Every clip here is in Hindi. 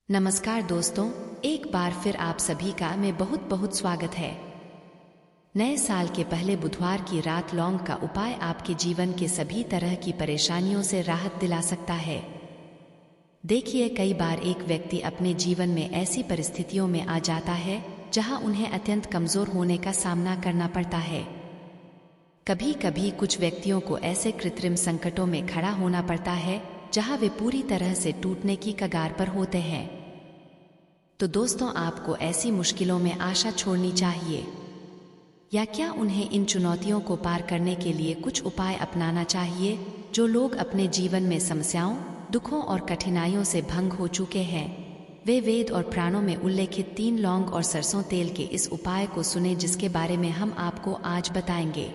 नमस्कार दोस्तों, एक बार फिर आप सभी का में बहुत बहुत स्वागत है। नए साल के पहले बुधवार की रात लौंग का उपाय आपके जीवन के सभी तरह की परेशानियों से राहत दिला सकता है। देखिए, कई बार एक व्यक्ति अपने जीवन में ऐसी परिस्थितियों में आ जाता है जहां उन्हें अत्यंत कमजोर होने का सामना करना पड़ता है। कभी कभी कुछ व्यक्तियों को ऐसे कृत्रिम संकटों में खड़ा होना पड़ता है जहां वे पूरी तरह से टूटने की कगार पर होते हैं। तो दोस्तों, आपको ऐसी मुश्किलों में आशा छोड़नी चाहिए या क्या उन्हें इन चुनौतियों को पार करने के लिए कुछ उपाय अपनाना चाहिए? जो लोग अपने जीवन में समस्याओं, दुखों और कठिनाइयों से भंग हो चुके हैं, वे वेद और पुराणों में उल्लेखित 3 लौंग और सरसों तेल के इस उपाय को सुने, जिसके बारे में हम आपको आज बताएंगे।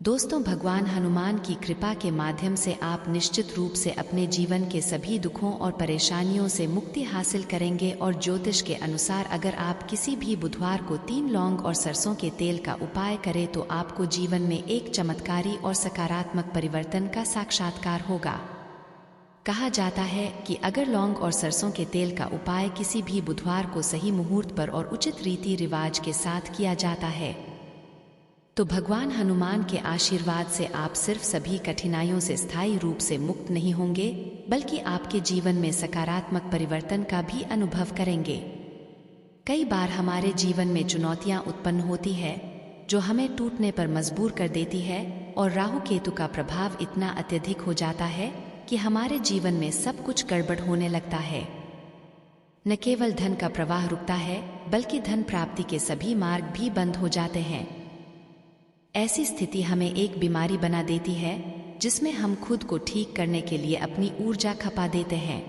दोस्तों, भगवान हनुमान की कृपा के माध्यम से आप निश्चित रूप से अपने जीवन के सभी दुखों और परेशानियों से मुक्ति हासिल करेंगे। और ज्योतिष के अनुसार अगर आप किसी भी बुधवार को 3 लौंग और सरसों के तेल का उपाय करें तो आपको जीवन में एक चमत्कारी और सकारात्मक परिवर्तन का साक्षात्कार होगा। कहा जाता है कि अगर लौंग और सरसों के तेल का उपाय किसी भी बुधवार को सही मुहूर्त पर और उचित रीति रिवाज के साथ किया जाता है तो भगवान हनुमान के आशीर्वाद से आप सिर्फ सभी कठिनाइयों से स्थायी रूप से मुक्त नहीं होंगे, बल्कि आपके जीवन में सकारात्मक परिवर्तन का भी अनुभव करेंगे। कई बार हमारे जीवन में चुनौतियां उत्पन्न होती है जो हमें टूटने पर मजबूर कर देती है, और राहु केतु का प्रभाव इतना अत्यधिक हो जाता है कि हमारे जीवन में सब कुछ गड़बड़ होने लगता है। न केवल धन का प्रवाह रुकता है, बल्कि धन प्राप्ति के सभी मार्ग भी बंद हो जाते हैं। ऐसी स्थिति हमें एक बीमारी बना देती है जिसमें हम खुद को ठीक करने के लिए अपनी ऊर्जा खपा देते हैं।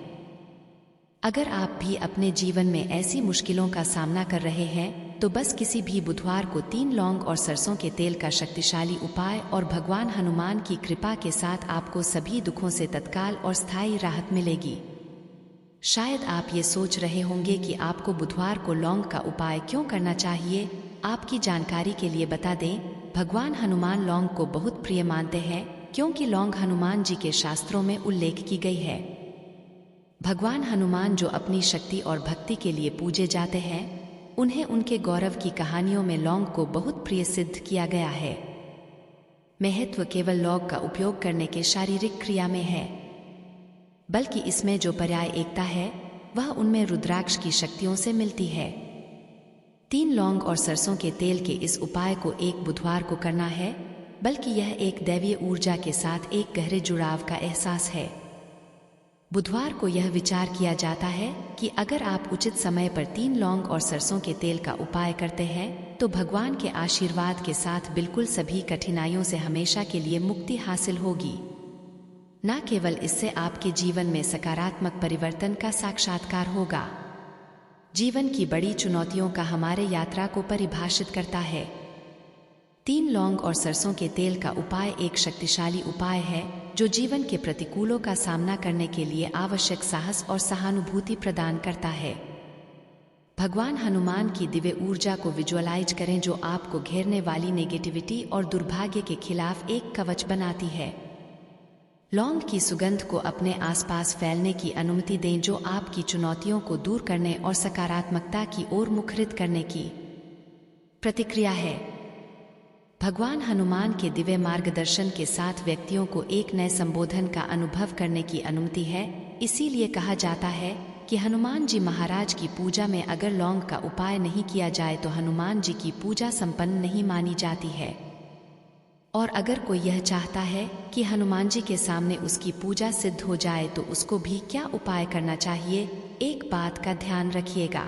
अगर आप भी अपने जीवन में ऐसी मुश्किलों का सामना कर रहे हैं तो बस किसी भी बुधवार को 3 लौंग और सरसों के तेल का शक्तिशाली उपाय और भगवान हनुमान की कृपा के साथ आपको सभी दुखों से तत्काल और स्थायी राहत मिलेगी। शायद आप ये सोच रहे होंगे कि आपको बुधवार को लौंग का उपाय क्यों करना चाहिए। आपकी जानकारी के लिए बता दें, भगवान हनुमान लौंग को बहुत प्रिय मानते हैं क्योंकि लौंग हनुमान जी के शास्त्रों में उल्लेख की गई है। भगवान हनुमान जो अपनी शक्ति और भक्ति के लिए पूजे जाते हैं, उन्हें उनके गौरव की कहानियों में लौंग को बहुत प्रिय सिद्ध किया गया है। महत्व केवल लौंग का उपयोग करने के शारीरिक क्रिया में है, बल्कि इसमें जो पर्याय एकता है वह उनमें रुद्राक्ष की शक्तियों से मिलती है। 3 लौंग और सरसों के तेल के इस उपाय को एक बुधवार को करना है, बल्कि यह एक दैवीय ऊर्जा के साथ एक गहरे जुड़ाव का एहसास है। बुधवार को यह विचार किया जाता है कि अगर आप उचित समय पर 3 लौंग और सरसों के तेल का उपाय करते हैं तो भगवान के आशीर्वाद के साथ बिल्कुल सभी कठिनाइयों से हमेशा के लिए मुक्ति हासिल होगी। न केवल इससे आपके जीवन में सकारात्मक परिवर्तन का साक्षात्कार होगा, जीवन की बड़ी चुनौतियों का हमारे यात्रा को परिभाषित करता है। 3 लौंग और सरसों के तेल का उपाय एक शक्तिशाली उपाय है जो जीवन के प्रतिकूलों का सामना करने के लिए आवश्यक साहस और सहानुभूति प्रदान करता है। भगवान हनुमान की दिव्य ऊर्जा को विजुअलाइज करें जो आपको घेरने वाली नेगेटिविटी और दुर्भाग्य के खिलाफ एक कवच बनाती है। लौंग की सुगंध को अपने आसपास फैलने की अनुमति दें जो आपकी चुनौतियों को दूर करने और सकारात्मकता की ओर मुखरित करने की प्रतिक्रिया है। भगवान हनुमान के दिव्य मार्गदर्शन के साथ व्यक्तियों को एक नए संबोधन का अनुभव करने की अनुमति है। इसीलिए कहा जाता है कि हनुमान जी महाराज की पूजा में अगर लौंग का उपाय नहीं किया जाए तो हनुमान जी की पूजा संपन्न नहीं मानी जाती है। और अगर कोई यह चाहता है कि हनुमान जी के सामने उसकी पूजा सिद्ध हो जाए तो उसको भी क्या उपाय करना चाहिए? एक बात का ध्यान रखिएगा,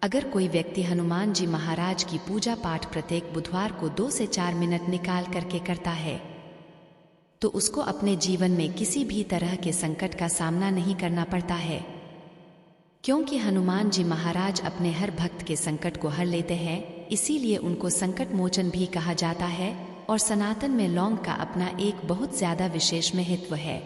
अगर कोई व्यक्ति हनुमान जी महाराज की पूजा पाठ प्रत्येक बुधवार को 2 से 4 मिनट निकाल करके करता है तो उसको अपने जीवन में किसी भी तरह के संकट का सामना नहीं करना पड़ता है, क्योंकि हनुमान जी महाराज अपने हर भक्त के संकट को हर लेते हैं। इसीलिए उनको संकट मोचन भी कहा जाता है। और सनातन में लौंग का अपना एक बहुत ज्यादा विशेष महत्व है।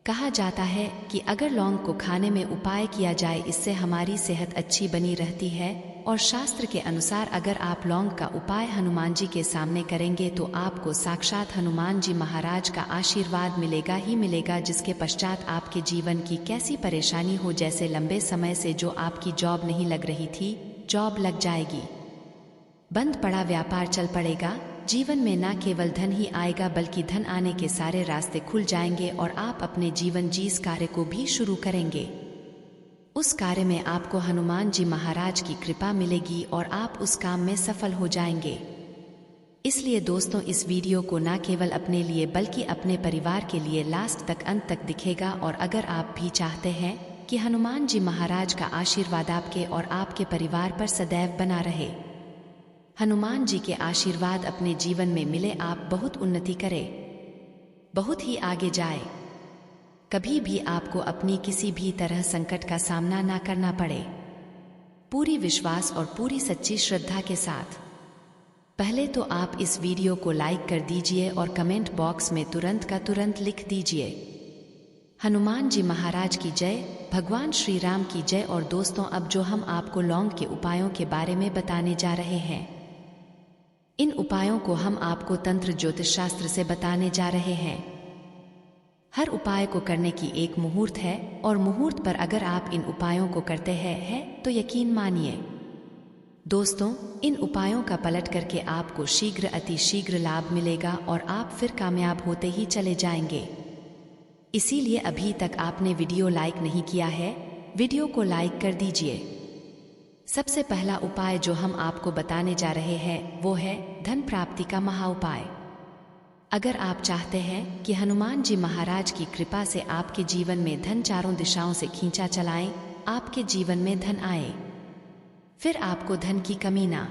कहा जाता है कि अगर लौंग को खाने में उपाय किया जाए इससे हमारी सेहत अच्छी बनी रहती है, और शास्त्र के अनुसार अगर आप लौंग का उपाय हनुमान जी के सामने करेंगे तो आपको साक्षात हनुमान जी महाराज का आशीर्वाद मिलेगा ही मिलेगा, जिसके पश्चात आपके जीवन की कैसी परेशानी हो, जैसे लंबे समय से जो आपकी जॉब नहीं लग रही थी, जॉब लग जाएगी। बंद पड़ा व्यापार चल पड़ेगा। जीवन में न केवल धन ही आएगा बल्कि धन आने के सारे रास्ते खुल जाएंगे और आप अपने जीवन जिस कार्य को भी शुरू करेंगे उस कार्य में आपको हनुमान जी महाराज की कृपा मिलेगी और आप उस काम में सफल हो जाएंगे। इसलिए दोस्तों, इस वीडियो को न केवल अपने लिए बल्कि अपने परिवार के लिए लास्ट तक अंत तक दिखेगा। और अगर आप भी चाहते हैं कि हनुमान जी महाराज का आशीर्वाद आपके और आपके परिवार पर सदैव बना रहे, हनुमान जी के आशीर्वाद अपने जीवन में मिले, आप बहुत उन्नति करें, बहुत ही आगे जाए, कभी भी आपको अपनी किसी भी तरह संकट का सामना ना करना पड़े, पूरी विश्वास और पूरी सच्ची श्रद्धा के साथ। पहले तो आप इस वीडियो को लाइक कर दीजिए और कमेंट बॉक्स में तुरंत का तुरंत लिख दीजिए हनुमान जी महाराज की जय, भगवान श्री राम की जय। और दोस्तों, अब जो हम आपको लौंग के उपायों के बारे में बताने जा रहे हैं, इन उपायों को हम आपको तंत्र ज्योतिष शास्त्र से बताने जा रहे हैं। हर उपाय को करने की एक मुहूर्त है और मुहूर्त पर अगर आप इन उपायों को करते हैं तो यकीन मानिए दोस्तों, इन उपायों का पलट करके आपको शीघ्र अति शीघ्र लाभ मिलेगा और आप फिर कामयाब होते ही चले जाएंगे। इसीलिए अभी तक आपने वीडियो लाइक नहीं किया है, वीडियो को लाइक कर दीजिए। सबसे पहला उपाय जो हम आपको बताने जा रहे हैं वो है धन प्राप्ति का महा उपाय। अगर आप चाहते हैं कि हनुमान जी महाराज की कृपा से आपके जीवन में धन चारों दिशाओं से खींचा चलाएं, आपके जीवन में धन आए, फिर आपको धन की कमी ना,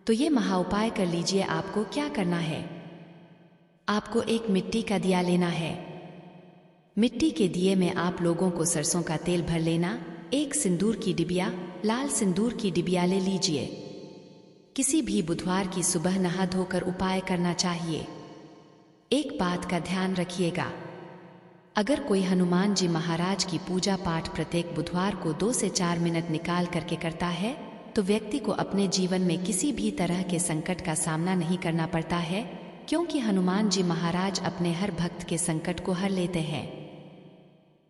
तो ये महा उपाय कर लीजिए। आपको क्या करना है, आपको एक मिट्टी का दिया लेना है। मिट्टी के दिए में आप लोगों को सरसों का तेल भर लेना, एक सिंदूर की डिबिया, लाल सिंदूर की डिबिया ले लीजिए। किसी भी बुधवार की सुबह नहा धोकर उपाय करना चाहिए। एक बात का ध्यान रखिएगा, अगर कोई हनुमान जी महाराज की पूजा पाठ प्रत्येक बुधवार को 2 से 4 मिनट निकाल करके करता है तो व्यक्ति को अपने जीवन में किसी भी तरह के संकट का सामना नहीं करना पड़ता है, क्योंकि हनुमान जी महाराज अपने हर भक्त के संकट को हर लेते हैं।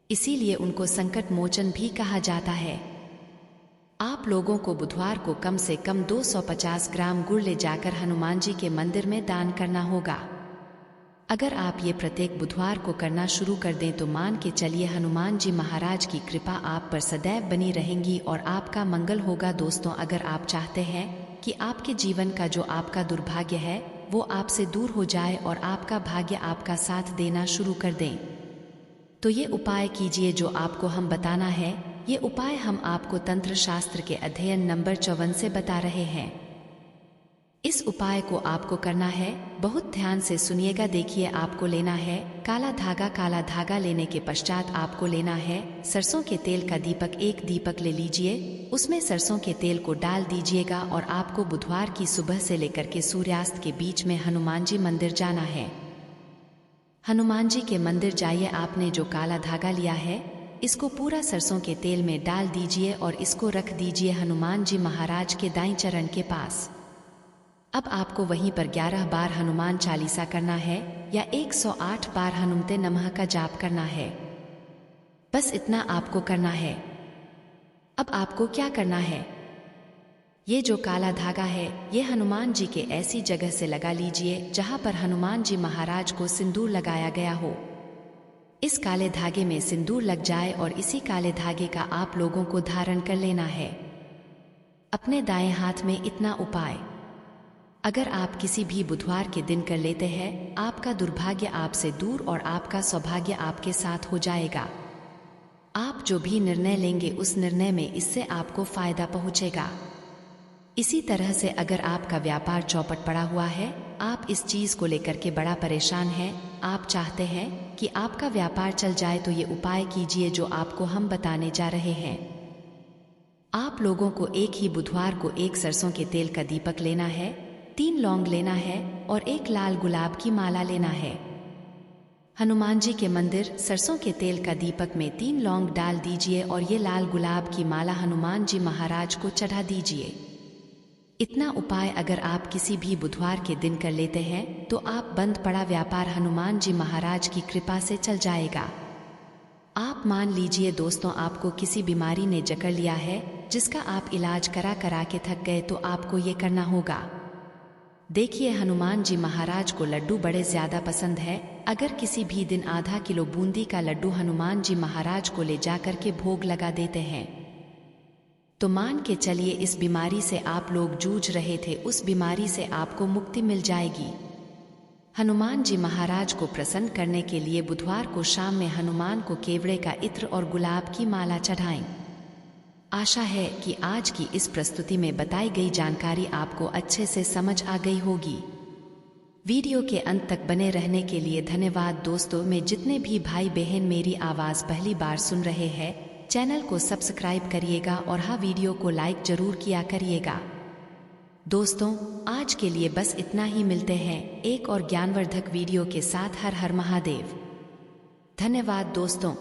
इसीलिए उनको संकट मोचन भी कहा जाता है। आप लोगों को बुधवार को कम से कम 250 ग्राम गुड़ ले जाकर हनुमान जी के मंदिर में दान करना होगा। अगर आप ये प्रत्येक बुधवार को करना शुरू कर दें तो मान के चलिए हनुमान जी महाराज की कृपा आप पर सदैव बनी रहेंगी और आपका मंगल होगा। दोस्तों, अगर आप चाहते हैं कि आपके जीवन का जो आपका दुर्भाग्य है वो आपसे दूर हो जाए और आपका भाग्य आपका साथ देना शुरू कर दें, तो ये उपाय कीजिए जो आपको हम बताना है। ये उपाय हम आपको तंत्र शास्त्र के अध्ययन नंबर 54 से बता रहे हैं। इस उपाय को आपको करना है, बहुत ध्यान से सुनिएगा। देखिए, आपको लेना है काला धागा। काला धागा लेने के पश्चात आपको लेना है सरसों के तेल का दीपक। एक दीपक ले लीजिए, उसमें सरसों के तेल को डाल दीजिएगा और आपको बुधवार की सुबह से लेकर के सूर्यास्त के बीच में हनुमान जी मंदिर जाना है। हनुमान जी के मंदिर जाइए, आपने जो काला धागा लिया है इसको पूरा सरसों के तेल में डाल दीजिए और इसको रख दीजिए हनुमान जी महाराज के दाईं चरण के पास। अब आपको वहीं पर 11 बार हनुमान चालीसा करना है या 108 बार हनुमते नमः का जाप करना है। बस इतना आपको करना है। अब आपको क्या करना है, ये जो काला धागा है ये हनुमान जी के ऐसी जगह से लगा लीजिए जहां पर हनुमान जी महाराज को सिंदूर लगाया गया हो। इस काले धागे में सिंदूर लग जाए और इसी काले धागे का आप लोगों को धारण कर लेना है अपने दाएं हाथ में। इतना उपाय अगर आप किसी भी बुधवार के दिन कर लेते हैं, आपका दुर्भाग्य आपसे दूर और आपका सौभाग्य आपके साथ हो जाएगा। आप जो भी निर्णय लेंगे उस निर्णय में इससे आपको फायदा पहुंचेगा। इसी तरह से अगर आपका व्यापार चौपट पड़ा हुआ है, आप इस चीज को लेकर के बड़ा परेशान हैं, आप चाहते हैं कि आपका व्यापार चल जाए, तो ये उपाय कीजिए जो आपको हम बताने जा रहे हैं। आप लोगों को एक ही बुधवार को एक सरसों के तेल का दीपक लेना है, 3 लौंग लेना है और एक लाल गुलाब की माला लेना है। हनुमान जी के मंदिर सरसों के तेल का दीपक में 3 लौंग डाल दीजिए और ये लाल गुलाब की माला हनुमान जी महाराज को चढ़ा दीजिए। इतना उपाय अगर आप किसी भी बुधवार के दिन कर लेते हैं तो आप बंद पड़ा व्यापार हनुमान जी महाराज की कृपा से चल जाएगा। आप मान लीजिए दोस्तों आपको किसी बीमारी ने जकड़ लिया है जिसका आप इलाज करा करा के थक गए, तो आपको ये करना होगा। देखिए हनुमान जी महाराज को लड्डू बड़े ज्यादा पसंद है। अगर किसी भी दिन आधा किलो बूंदी का लड्डू हनुमान जी महाराज को ले जाकर के भोग लगा देते हैं तो मान के चलिए इस बीमारी से आप लोग जूझ रहे थे, उस बीमारी से आपको मुक्ति मिल जाएगी। हनुमान जी महाराज को प्रसन्न करने के लिए बुधवार को शाम में हनुमान को केवड़े का इत्र और गुलाब की माला चढ़ाएं। आशा है कि आज की इस प्रस्तुति में बताई गई जानकारी आपको अच्छे से समझ आ गई होगी। वीडियो के अंत तक बने रहने के लिए धन्यवाद दोस्तों। में जितने भी भाई बहन मेरी आवाज पहली बार सुन रहे हैं, चैनल को सब्सक्राइब करिएगा और हाँ वीडियो को लाइक जरूर किया करिएगा। दोस्तों आज के लिए बस इतना ही, मिलते हैं एक और ज्ञानवर्धक वीडियो के साथ। हर हर महादेव। धन्यवाद दोस्तों।